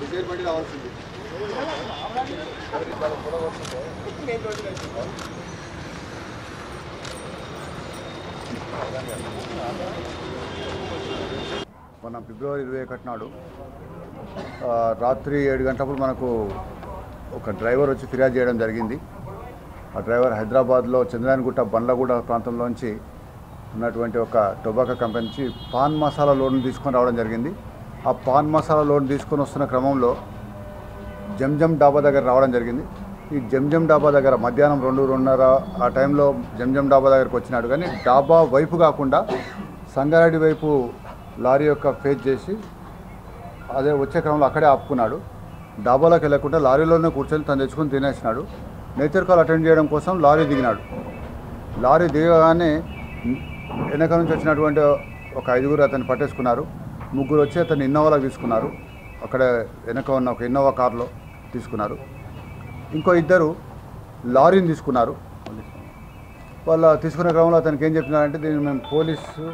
Dzire బండి రావాల్సింది. మన ఫిబ్రవరి 21 నాడు రాత్రి 7 గంటలప్పుడు మనకు ఒక డ్రైవర్ వచ్చి ఫిర్యాదు చేయడం జరిగింది. ఆ డ్రైవర్ హైదరాబాద్లో చంద్రాయనగుట్ట బండ్లగూడ ప్రాంతంలోంచి ఉన్నటువంటి ఒక టొబాకో కంపెనీ నుంచి పాన్ మసాలా లోడ్ను తీసుకొని రావడం జరిగింది. ఆ పాన్ మసాలా లోడ్ తీసుకొని వస్తున్న క్రమంలో జంజం డాబా దగ్గర రావడం జరిగింది. ఈ జంజం డాబా దగ్గర మధ్యాహ్నం 2-2:30 ఆ టైంలో జంజం డాబా దగ్గరకు వచ్చినాడు. కానీ డాబా వైపు కాకుండా సంగారెడ్డి వైపు లారీ యొక్క ఫేస్ చేసి అదే వచ్చే క్రమంలో అక్కడే ఆపుకున్నాడు. డాబాలోకి వెళ్ళకుండా లారీలోనే కూర్చొని తను తెచ్చుకొని తినేసినాడు. నేచర్ కాల్ అటెండ్ చేయడం కోసం లారీ దిగినాడు. లారీ దిగగానే వెనక నుంచి వచ్చినటువంటి ఒక 5గురు అతన్ని పట్టేసుకున్నారు. 3 వచ్చి అతన్ని ఇన్నోవాలో తీసుకున్నారు. అక్కడ వెనక ఉన్న ఒక ఇన్నోవా కార్లో తీసుకున్నారు. ఇంకో 2 లారీని తీసుకున్నారు. వాళ్ళ తీసుకునే క్రమంలో అతనికి ఏం చెప్తున్నారంటే దీన్ని మేము పోలీసు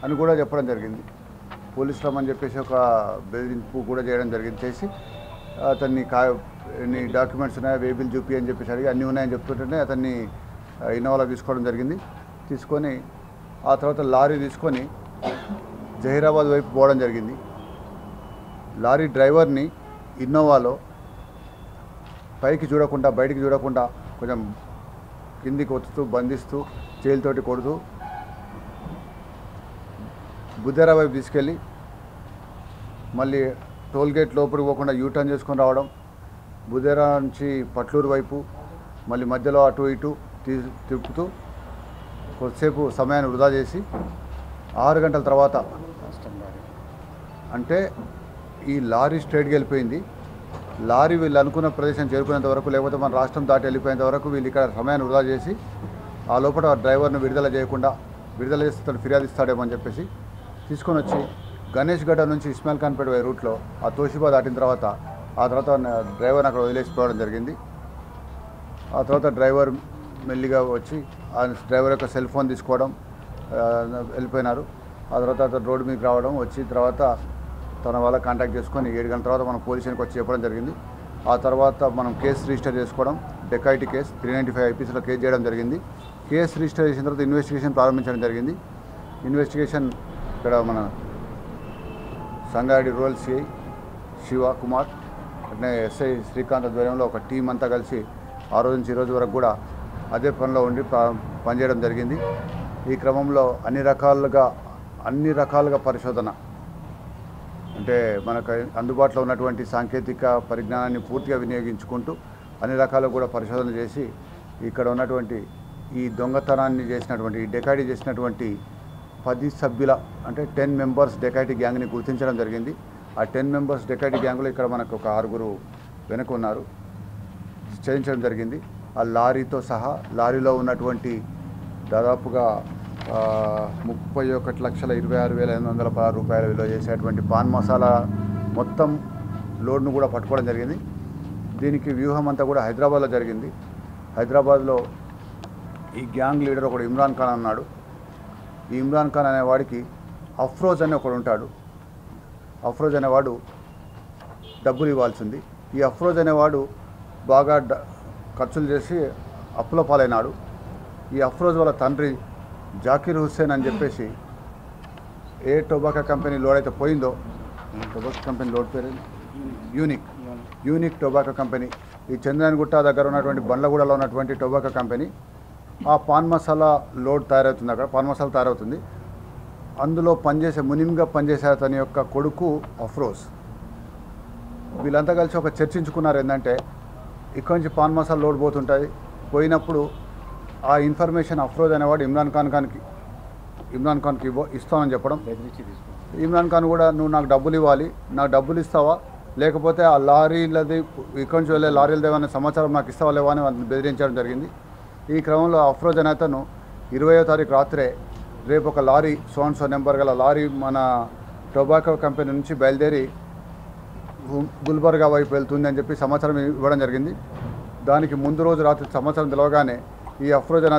అని కూడా చెప్పడం జరిగింది. పోలీసులం అని చెప్పేసి ఒక బెదిరింపు కూడా చేయడం జరిగింది. చేసి అతన్ని ఎన్ని డాక్యుమెంట్స్ ఉన్నాయో వేబిల్ చూపి అని చెప్పేసి అడిగి అన్నీ ఉన్నాయని చెప్తుంటేనే అతన్ని ఇన్నోవాలో తీసుకోవడం జరిగింది. తీసుకొని ఆ తర్వాత లారీ తీసుకొని జహీరాబాద్ వైపు పోవడం జరిగింది. లారీ డ్రైవర్ని ఇన్నోవాలో పైకి చూడకుండా బయటికి చూడకుండా కొంచెం కిందికి వచ్చుతూ బంధిస్తూ చేయిలతోటి కొడుతూ బుద్ధేరా వైపు తీసుకెళ్ళి మళ్ళీ టోల్గేట్ లోపలికి పోకుండా యూటర్న్ చేసుకొని రావడం, బుద్ధేరా నుంచి పట్లూరు వైపు మళ్ళీ మధ్యలో అటు ఇటు తిప్పుతూ కొద్దిసేపు సమయాన్ని వృధా చేసి 6 గంటల తర్వాత అంటే ఈ లారీ స్ట్రైట్గా వెళ్ళిపోయింది. లారీ వీళ్ళు అనుకున్న ప్రదేశం చేరుకునేంత వరకు లేకపోతే మన రాష్ట్రం దాటి వెళ్ళిపోయేంత వరకు వీళ్ళు ఇక్కడ సమయాన్ని వృధా చేసి ఆ లోపల డ్రైవర్ను విడుదల చేస్తే తను ఫిర్యాదు ఇస్తాడేమో అని చెప్పేసి తీసుకొని వచ్చి గణేష్ గడ్డ నుంచి ఇస్మాయిల్ ఖాన్పేట రూట్లో ఆ తోషిబా దాటిన తర్వాత డ్రైవర్ని అక్కడ వదిలేసిపోవడం జరిగింది. ఆ తర్వాత డ్రైవర్ మెల్లిగా వచ్చి ఆ డ్రైవర్ యొక్క సెల్ ఫోన్ తీసుకోవడం వెళ్ళిపోయినారు. ఆ తర్వాత రోడ్డు మీకు రావడం వచ్చిన తర్వాత తన వాళ్ళ కాంటాక్ట్ చేసుకొని 7 గంటల తర్వాత మనం పోలీస్ స్టేషన్కి వచ్చి చెప్పడం జరిగింది. ఆ తర్వాత మనం కేసు రిజిస్టర్ చేసుకోవడం డెకాయిటీ కేసు 395 ఐపీసీలో కేసు చేయడం జరిగింది. కేసు రిజిస్టర్ చేసిన తర్వాత ఇన్వెస్టిగేషన్ ప్రారంభించడం జరిగింది. ఇన్వెస్టిగేషన్ ఇక్కడ మన సంగారెడ్డి రూరల్ సిఐ శివ కుమార్ అట్నే ఎస్ఐ శ్రీకాంత్ ఆధ్వర్యంలో ఒక టీం అంతా కలిసి ఆ రోజు నుంచి ఈ రోజు వరకు కూడా అదే పనిలో ఉండి పనిచేయడం జరిగింది. ఈ క్రమంలో అన్ని రకాలుగా పరిశోధన అంటే మనకు అందుబాటులో ఉన్నటువంటి సాంకేతిక పరిజ్ఞానాన్ని పూర్తిగా వినియోగించుకుంటూ అన్ని రకాలుగా కూడా పరిశోధన చేసి ఇక్కడ ఉన్నటువంటి ఈ దొంగతనాన్ని చేసినటువంటి ఈ డెకాయిటీ చేసినటువంటి 10 సభ్యుల అంటే 10 మెంబర్స్ డెకాయిటీ గ్యాంగ్ని గుర్తించడం జరిగింది. ఆ 10 మెంబర్స్ డెకాయిటీ గ్యాంగ్లో ఇక్కడ మనకు ఒక 6 వెనక ఉన్నారు చేయించడం జరిగింది. ఆ లారీతో సహా లారీలో ఉన్నటువంటి దాదాపుగా 31,26,516 రూపాయల విలువ చేసేటువంటి పాన్ మసాలా మొత్తం లోడ్ను కూడా పట్టుకోవడం జరిగింది. దీనికి వ్యూహం అంతా కూడా హైదరాబాద్లో జరిగింది. హైదరాబాద్లో ఈ గ్యాంగ్ లీడర్ ఒకడు ఇమ్రాన్ ఖాన్ అన్నాడు. ఈ ఇమ్రాన్ ఖాన్ అనేవాడికి అఫ్రోజ్ అని ఒకడు ఉంటాడు. అఫ్రోజ్ అనేవాడు డబ్బులు ఇవ్వాల్సింది. ఈ అఫ్రోజ్ అనేవాడు బాగా ఖర్చులు చేసి అప్పుల పాలైనాడు. ఈ అఫ్రోజ్ వాళ్ళ తండ్రి జాకీర్ హుస్సేన్ అని చెప్పేసి ఏ టొబాకో కంపెనీ లోడ్ అయితే పోయిందో, టొబాకో కంపెనీ లోడ్ పేరు యూనిక్ టొబాకో కంపెనీ, ఈ చంద్రాయనగుట్ట దగ్గర ఉన్నటువంటి బండ్లగూడలో ఉన్నటువంటి టొబాకో కంపెనీ, ఆ పాన్ మసాలా లోడ్ తయారవుతుంది, అక్కడ పాన్ మసాలా తయారవుతుంది. అందులో మునిమ్గా పనిచేసే అతని యొక్క కొడుకు అఫ్రోజ్, వీళ్ళంతా కలిసి ఒక చర్చించుకున్నారు. ఏంటంటే ఇక్కడి నుంచి పాన్ మసాలా లోడ్ పోయినప్పుడు ఆ ఇన్ఫర్మేషన్ అఫ్రోజ్ అనేవాడు ఇమ్రాన్ ఖాన్కి ఇస్తామని చెప్పడం. ఇమ్రాన్ ఖాన్ కూడా నువ్వు నాకు డబ్బులు ఇవ్వాలి, నాకు డబ్బులు ఇస్తావా, లేకపోతే ఆ లారీలది ఇక్కడి నుంచి వెళ్ళే లారీలది ఏమైనా సమాచారం నాకు ఇస్తావా లేవా అని వాళ్ళని బెదిరించడం జరిగింది. ఈ క్రమంలో అఫ్రోజ్ అనే అతను 20వ తారీఖు రాత్రే రేపు ఒక లారీ సో నెంబర్ గల లారీ మన టొబాకో కంపెనీ నుంచి బయలుదేరి గుల్బర్గా వైపు వెళ్తుంది అని చెప్పి సమాచారం ఇవ్వడం జరిగింది. దానికి ముందు రోజు రాత్రి సమాచారం తెలవగానే ఈ అఫ్రోజ్ అనే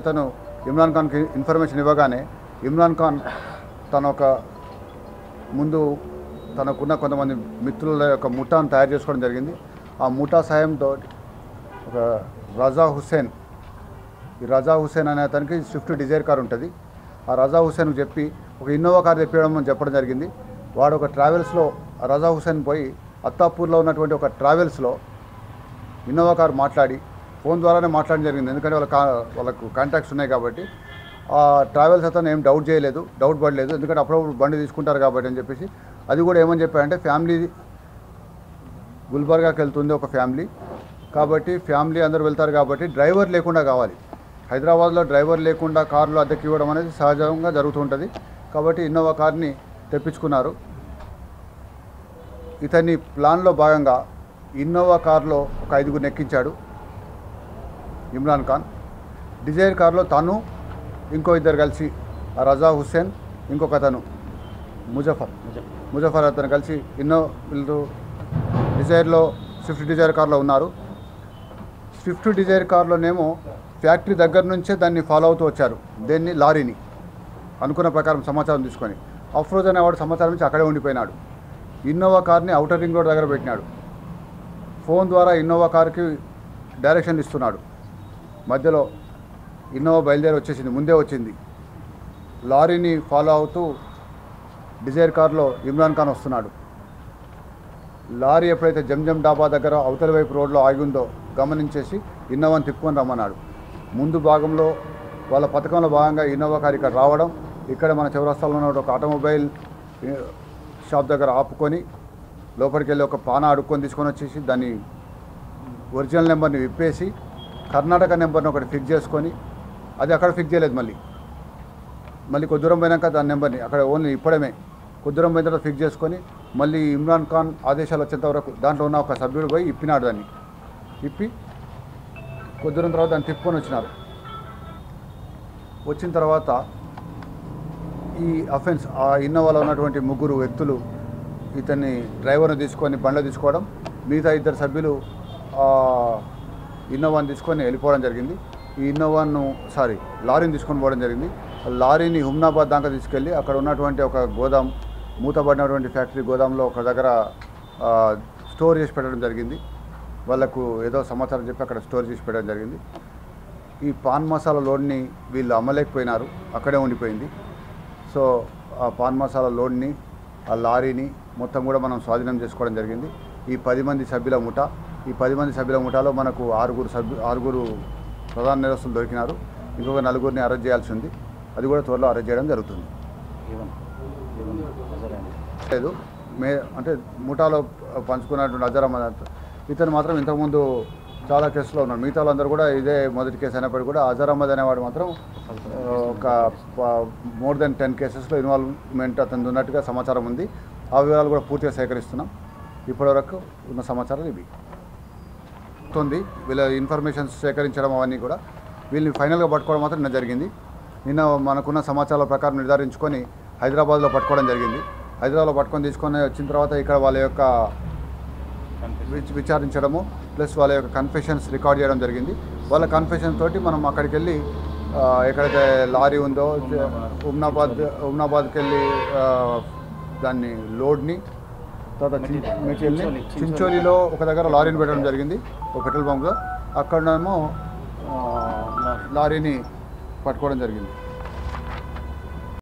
అతను ఇమ్రాన్ ఖాన్కి ఇన్ఫర్మేషన్ ఇవ్వగానే ఇమ్రాన్ ఖాన్ తనకున్న కొంతమంది మిత్రుల యొక్క ముఠాను తయారు చేసుకోవడం జరిగింది. ఆ ముఠా సాయంతో ఒక రజా హుస్సేన్ అనే అతనికి స్విఫ్ట్ డిజైర్ కార్ ఉంటుంది. ఆ రజా హుస్సేన్కి చెప్పి ఒక ఇన్నోవా కార్ చెప్పడం జరిగింది. వాడు ఒక ట్రావెల్స్లో రజా హుస్సేన్ పోయి అత్తాపూర్లో ఉన్నటువంటి ఒక ట్రావెల్స్లో ఇన్నోవా కార్ మాట్లాడి ఫోన్ ద్వారానే మాట్లాడడం జరిగింది. ఎందుకంటే వాళ్ళకు కాంటాక్ట్స్ ఉన్నాయి కాబట్టి ఆ ట్రావెల్స్ అతను ఏం డౌట్ పడలేదు, ఎందుకంటే అప్పుడప్పుడు బండి తీసుకుంటారు కాబట్టి అని చెప్పేసి. అది కూడా ఏమని చెప్పారంటే ఫ్యామిలీ గుల్బర్గాకి వెళ్తుంది ఒక ఫ్యామిలీ, కాబట్టి ఫ్యామిలీ అందరూ వెళ్తారు కాబట్టి డ్రైవర్ లేకుండా కావాలి. హైదరాబాద్లో డ్రైవర్ లేకుండా కార్లు అద్దెకి ఇవ్వడం అనేది సహజంగా జరుగుతుంటుంది. కాబట్టి ఇన్నోవా కార్ని తెప్పించుకున్నారు. ఇతని ప్లాన్లో భాగంగా ఇన్నోవా కార్లో ఒక 5గురిని ఎక్కించాడు ఇమ్రాన్ ఖాన్. డిజైర్ కార్లో తను ఇంకో ఇద్దరు కలిసి రజా హుస్సేన్, ఇంకొక అతను ముజఫర్ అతను కలిసి వీళ్ళు స్విఫ్ట్ డిజైర్ కార్లో ఉన్నారు. స్విఫ్ట్ డిజైర్ కార్లోనేమో ఫ్యాక్టరీ దగ్గర నుంచే దాన్ని ఫాలో అవుతూ వచ్చారు, లారీని అనుకున్న ప్రకారం సమాచారం తీసుకొని. అఫ్రోజ్ అనేవాడు సమాచారం నుంచి అక్కడే ఉండిపోయినాడు. ఇన్నోవా కార్ని ఔటర్ రింగ్ రోడ్ దగ్గర పెట్టినాడు. ఫోన్ ద్వారా ఇన్నోవా కార్కి డైరెక్షన్ ఇస్తున్నాడు. మధ్యలో ఇన్నోవా బయలుదేరి వచ్చేసింది, ముందే వచ్చింది. లారీని ఫాలో అవుతూ డిజైర్ కార్లో ఇమ్రాన్ ఖాన్ వస్తున్నాడు. లారీ ఎప్పుడైతే జంజం డాబా దగ్గర అవతలి వైపు రోడ్లో ఆగిందో గమనించేసి ఇన్నోవాని తిప్పుకొని రమ్మన్నాడు. ముందు భాగంలో వాళ్ళ పథకంలో భాగంగా ఇన్నోవా కార్ ఇక్కడ రావడం, ఇక్కడ మన చౌరస్తాలో ఉన్న ఒక ఆటోమొబైల్ షాప్ దగ్గర ఆపుకొని లోపలికి వెళ్ళి ఒక పాన అడుక్కొని తీసుకొని వచ్చేసి దాన్ని ఒరిజినల్ నెంబర్ని విప్పేసి కర్ణాటక నెంబర్ని ఒకటి ఫిక్స్ చేసుకొని, అది అక్కడ ఫిక్స్ చేయలేదు, మళ్ళీ కొద్ది దూరం పోయినాక దాని నెంబర్ని అక్కడ ఓన్లీ ఇప్పడమే కొద్ది దూరం పోయిన తర్వాత ఫిక్స్ చేసుకొని మళ్ళీ ఇమ్రాన్ ఖాన్ ఆదేశాలు వచ్చేంత వరకు దాంట్లో ఉన్న ఒక సభ్యుడు పోయి ఇప్పినాడు. దాన్ని ఇప్పి కొద్ది దూరం తర్వాత దాన్ని తిప్పుకొని వచ్చిన తర్వాత ఈ అఫెన్స్ ఆ ఇన్నోవాలో ఉన్నటువంటి 3 వ్యక్తులు ఇతన్ని డ్రైవర్ని తీసుకొని బండ్లో తీసుకోవడం, మిగతా 2 సభ్యులు ఇన్నోవాని తీసుకొని వెళ్ళిపోవడం జరిగింది. ఈ లారీని తీసుకొని పోవడం జరిగింది. లారీని హుమ్నాబాద్ దాకా తీసుకెళ్ళి అక్కడ ఉన్నటువంటి ఒక గోదాం, మూతబడినటువంటి ఫ్యాక్టరీ గోదాంలో ఒక దగ్గర స్టోర్ చేసి పెట్టడం జరిగింది. వాళ్ళకు ఏదో సమాచారం చెప్పి అక్కడ స్టోర్ చేసి పెట్టడం జరిగింది. ఈ పాన్ మసాలా లోడ్ని వీళ్ళు అమ్మలేకపోయినారు, అక్కడే ఉండిపోయింది. సో ఆ పాన్ మసాలా లోడ్ని, ఆ లారీని మొత్తం కూడా మనం స్వాధీనం చేసుకోవడం జరిగింది. ఈ 10 మంది సభ్యుల ముఠా, ఈ 10 మంది సభ్యుల ముఠాలో మనకు 6 ప్రధాన నేరస్తులు దొరికినారు. ఇంకొక 4 అరెస్ట్ చేయాల్సి ఉంది. అది కూడా త్వరలో అరెస్ట్ చేయడం జరుగుతుంది. లేదు అంటే ముఠాలో పంచుకున్నటువంటి అజర్ అహ్మద్ ఇతను మాత్రం ఇంతకుముందు చాలా కేసులో ఉన్నాడు. మిగతా వాళ్ళందరూ కూడా ఇదే మొదటి కేసు అయినప్పటికీ కూడా అజర్ అహ్మద్ అనేవాడు మాత్రం ఒక మోర్ దెన్ 10 కేసెస్లో ఇన్వాల్వ్మెంట్ అతను ఉన్నట్టుగా సమాచారం ఉంది. ఆ వివరాలు కూడా పూర్తిగా సేకరిస్తున్నాం. ఇప్పటివరకు ఉన్న సమాచారం ఇవి ఉంది. వీళ్ళ ఇన్ఫర్మేషన్స్ సేకరించడం అవన్నీ కూడా వీళ్ళని ఫైనల్గా పట్టుకోవడం మాత్రం నిన్న జరిగింది. నిన్న మనకున్న సమాచారాల ప్రకారం నిర్ధారించుకొని హైదరాబాద్లో పట్టుకోవడం జరిగింది. హైదరాబాద్లో పట్టుకొని తీసుకొని వచ్చిన తర్వాత ఇక్కడ వాళ్ళ యొక్క విచారించడము ప్లస్ వాళ్ళ యొక్క కన్ఫెషన్స్ రికార్డ్ చేయడం జరిగింది. వాళ్ళ కన్ఫెషన్ తోటి మనం అక్కడికి వెళ్ళి ఎక్కడైతే లారీ ఉందో ఉమ్నాబాద్కి వెళ్ళి దాన్ని లోడ్ని తర్వాత చించోలిలో ఒక దగ్గర లారీని పెట్టడం జరిగింది, ఒక పెట్రోల్ బంక్లో. అక్కడనేమో లారీని పట్టుకోవడం జరిగింది.